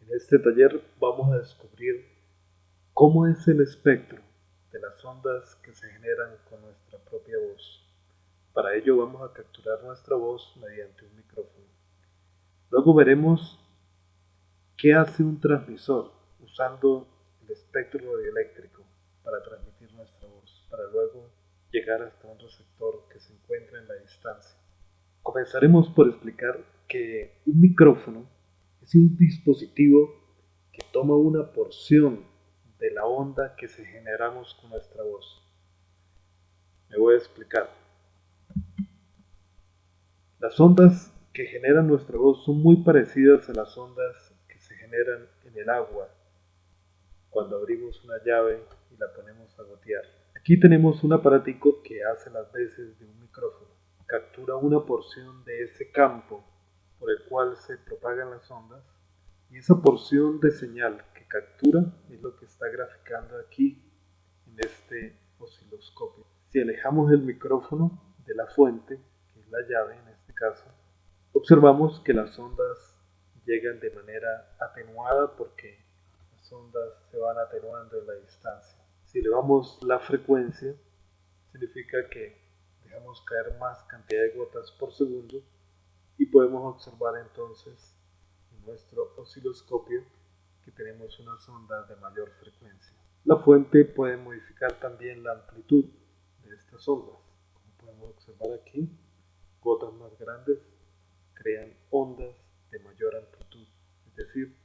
En este taller vamos a descubrir cómo es el espectro de las ondas que se generan con nuestra propia voz. Para ello vamos a capturar nuestra voz mediante un micrófono. Luego veremos qué hace un transmisor usando el espectro radioeléctrico para transmitir nuestra voz, para luego llegar hasta un receptor que se encuentra en la distancia. Comenzaremos por explicar que un micrófono es un dispositivo que toma una porción de la onda que se generamos con nuestra voz. Me voy a explicar. Las ondas que generan nuestra voz son muy parecidas a las ondas que se generan en el agua cuando abrimos una llave y la ponemos a gotear. Aquí tenemos un aparatico que hace las veces de un micrófono. Captura una porción de ese campo por el cual se propagan las ondas y esa porción de señal que captura es lo que está graficando aquí en este osciloscopio. Si alejamos el micrófono de la fuente, que es la llave en este caso, observamos que las ondas llegan de manera atenuada porque las ondas se van atenuando en la distancia. Si elevamos la frecuencia, significa que dejamos caer más cantidad de gotas por segundo y podemos observar entonces en nuestro osciloscopio que tenemos unas ondas de mayor frecuencia. La fuente puede modificar también la amplitud de estas ondas. Como podemos observar aquí, gotas más grandes crean ondas de mayor amplitud, es decir,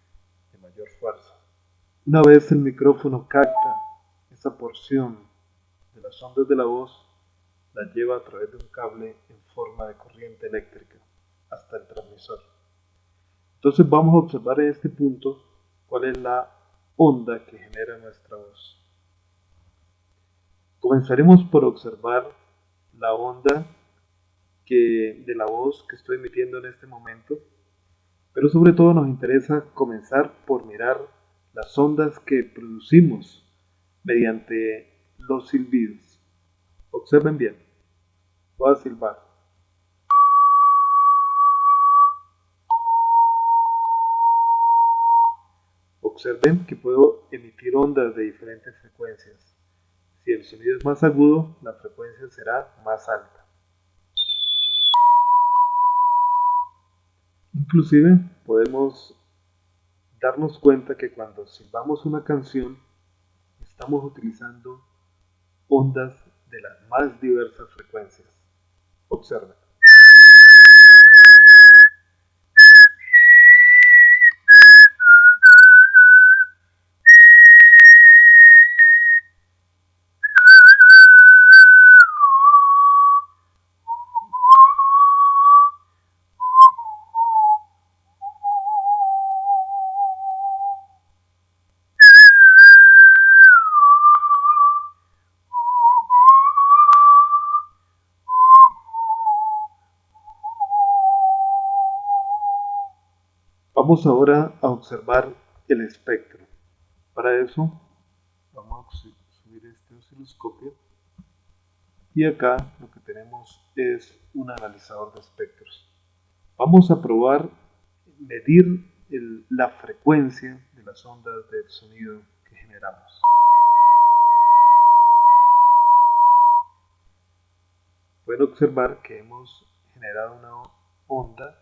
de mayor fuerza. Una vez el micrófono capta esa porción de las ondas de la voz, la lleva a través de un cable en forma de corriente eléctrica hasta el transmisor. Entonces vamos a observar en este punto cuál es la onda que genera nuestra voz. Comenzaremos por observar la onda de la voz que estoy emitiendo en este momento, pero sobre todo nos interesa comenzar por mirar las ondas que producimos mediante los silbidos. Observen bien, voy a silbar. Observen que puedo emitir ondas de diferentes frecuencias. Si el sonido es más agudo, la frecuencia será más alta. Inclusive podemos darnos cuenta que cuando silbamos una canción, estamos utilizando ondas de las más diversas frecuencias. Observen. Vamos ahora a observar el espectro. Para eso vamos a subir este osciloscopio y acá lo que tenemos es un analizador de espectros. Vamos a probar medir la frecuencia de las ondas del sonido que generamos. Pueden observar que hemos generado una onda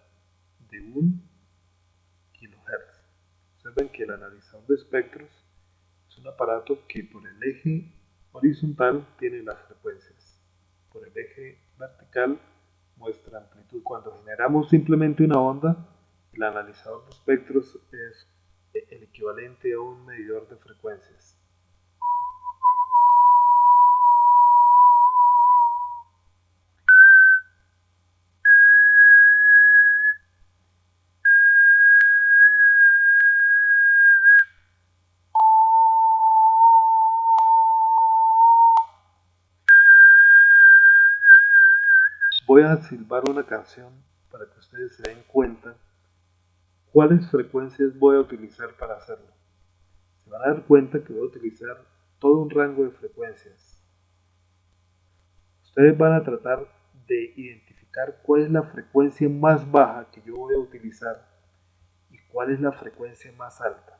de 1 kHz. Observen que el analizador de espectros es un aparato que por el eje horizontal tiene las frecuencias, por el eje vertical muestra amplitud. Cuando generamos simplemente una onda, el analizador de espectros es el equivalente a un medidor de frecuencias. Voy a silbar una canción para que ustedes se den cuenta cuáles frecuencias voy a utilizar para hacerlo. Se van a dar cuenta que voy a utilizar todo un rango de frecuencias. Ustedes van a tratar de identificar cuál es la frecuencia más baja que yo voy a utilizar y ¿Cuál es la frecuencia más alta?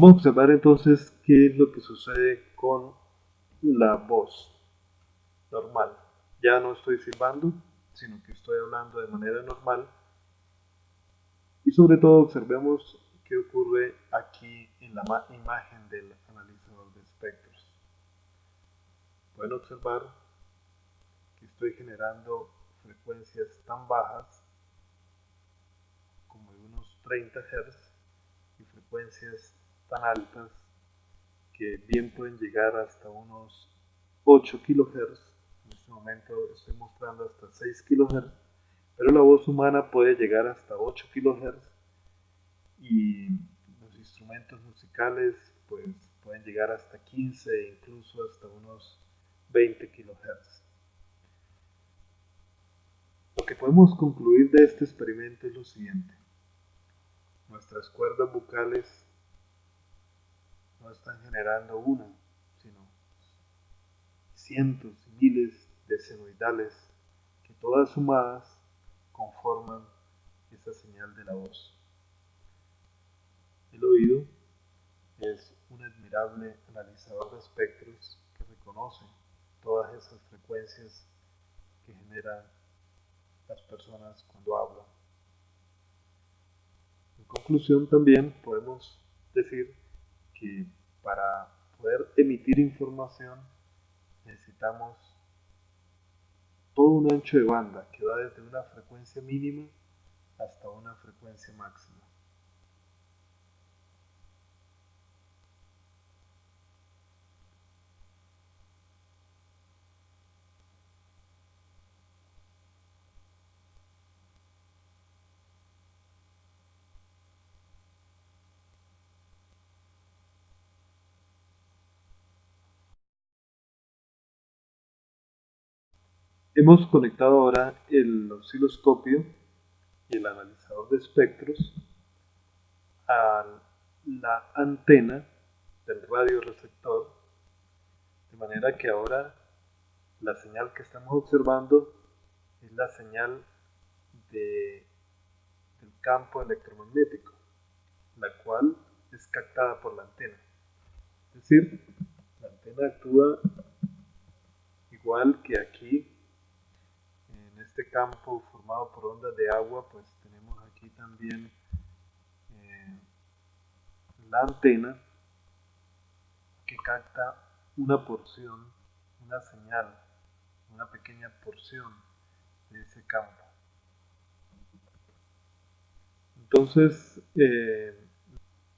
Vamos a observar entonces qué es lo que sucede con la voz normal. Ya no estoy silbando, sino que estoy hablando de manera normal. Y sobre todo observemos qué ocurre aquí en la imagen del analizador de espectros. Pueden observar que estoy generando frecuencias tan bajas como de unos 30 Hz y frecuencias tan altas que bien pueden llegar hasta unos 8 kHz. En este momento estoy mostrando hasta 6 kHz, pero la voz humana puede llegar hasta 8 kHz y los instrumentos musicales pues pueden llegar hasta 15 e incluso hasta unos 20 kHz. Lo que podemos concluir de este experimento es lo siguiente. Nuestras cuerdas vocales no están generando una, sino cientos y miles de senoidales que todas sumadas conforman esa señal de la voz. El oído es un admirable analizador de espectros que reconoce todas esas frecuencias que generan las personas cuando hablan. En conclusión, también podemos decir que para poder emitir información necesitamos todo un ancho de banda que va desde una frecuencia mínima hasta una frecuencia máxima. Hemos conectado ahora el osciloscopio y el analizador de espectros a la antena del radioreceptor, de manera que ahora la señal que estamos observando es la señal de, del campo electromagnético, la cual es captada por la antena. Es decir, la antena actúa igual que aquí, en este campo formado por ondas de agua, pues tenemos aquí también eh, la antena que capta una porción, una señal, una pequeña porción de ese campo. Entonces,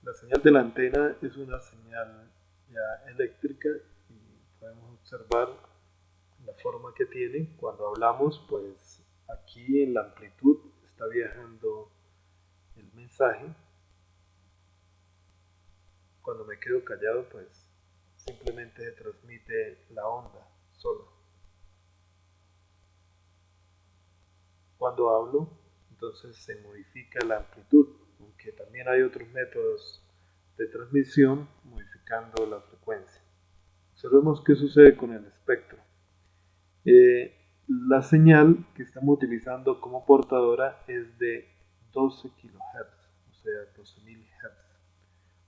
la señal de la antena es una señal ya eléctrica y podemos observar la forma que tiene. Cuando hablamos, pues aquí en la amplitud está viajando el mensaje. Cuando me quedo callado, pues simplemente se transmite la onda solo. Cuando hablo, entonces se modifica la amplitud, aunque también hay otros métodos de transmisión modificando la frecuencia. Observemos qué sucede con el espectro. La señal que estamos utilizando como portadora es de 12 kHz, o sea, 12.000 Hz.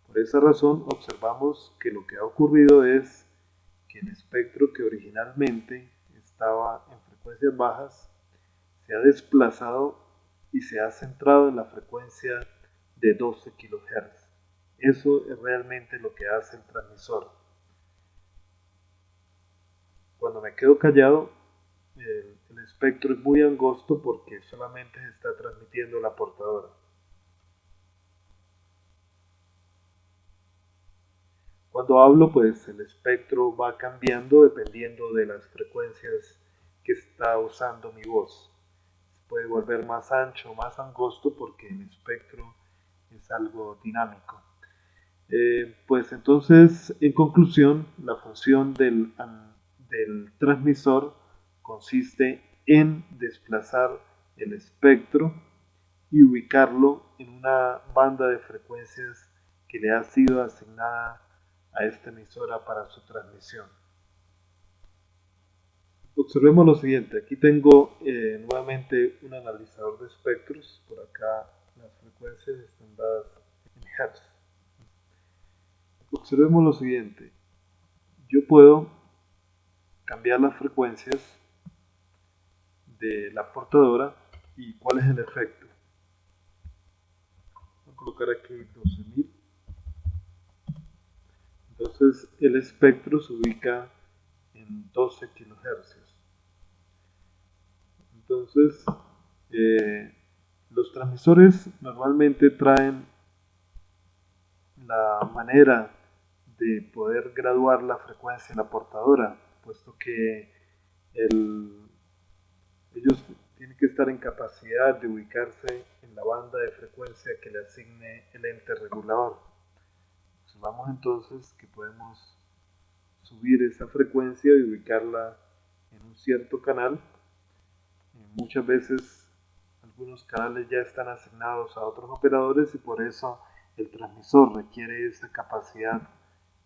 Por esa razón observamos que lo que ha ocurrido es que el espectro que originalmente estaba en frecuencias bajas se ha desplazado y se ha centrado en la frecuencia de 12 kHz. Eso es realmente lo que hace el transmisor. Cuando me quedo callado, el espectro es muy angosto porque solamente se está transmitiendo la portadora. Cuando hablo, pues el espectro va cambiando dependiendo de las frecuencias que está usando mi voz. Se puede volver más ancho o más angosto porque el espectro es algo dinámico. Pues entonces, en conclusión, la función del transmisor consiste en desplazar el espectro y ubicarlo en una banda de frecuencias que le ha sido asignada a esta emisora para su transmisión. Observemos lo siguiente, aquí tengo nuevamente un analizador de espectros, por acá las frecuencias están dadas en Hz. Observemos lo siguiente, yo puedo cambiar las frecuencias de la portadora y cuál es el efecto. Voy a colocar aquí 12.000. Entonces el espectro se ubica en 12 kHz. Entonces los transmisores normalmente traen la manera de poder graduar la frecuencia en la portadora, puesto que ellos tienen que estar en capacidad de ubicarse en la banda de frecuencia que le asigne el ente regulador. Observamos entonces que podemos subir esa frecuencia y ubicarla en un cierto canal. Muchas veces algunos canales ya están asignados a otros operadores y por eso el transmisor requiere esa capacidad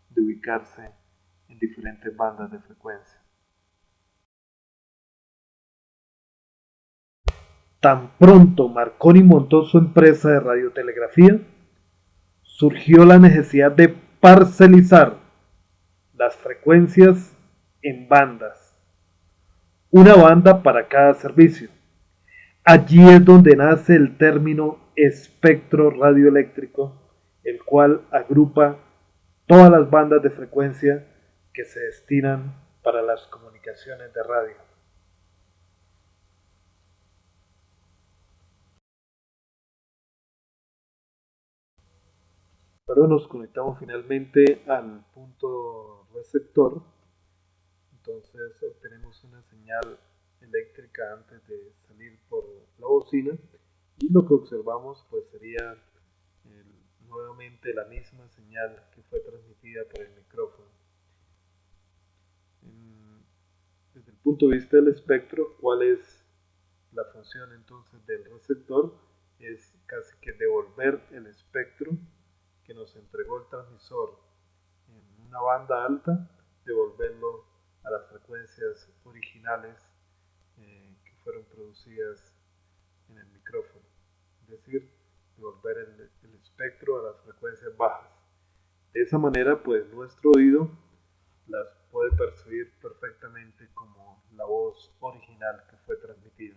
de ubicarse en diferentes bandas de frecuencia. Tan pronto Marconi montó su empresa de radiotelegrafía, surgió la necesidad de parcelizar las frecuencias en bandas, una banda para cada servicio. Allí es donde nace el término espectro radioeléctrico, el cual agrupa todas las bandas de frecuencia que se destinan para las comunicaciones de radio. Pero nos conectamos finalmente al punto receptor. Entonces obtenemos una señal eléctrica antes de salir por la bocina y lo que observamos pues sería nuevamente la misma señal que fue transmitida por el micrófono. Desde el punto de vista del espectro, ¿cuál es la función entonces del receptor? Es casi que devolver el espectro que nos entregó el transmisor en una banda alta, devolverlo a las frecuencias originales que fueron producidas en el micrófono, es decir, devolver el espectro a las frecuencias bajas. De esa manera, pues nuestro oído las puede percibir perfectamente como la voz original que fue transmitida.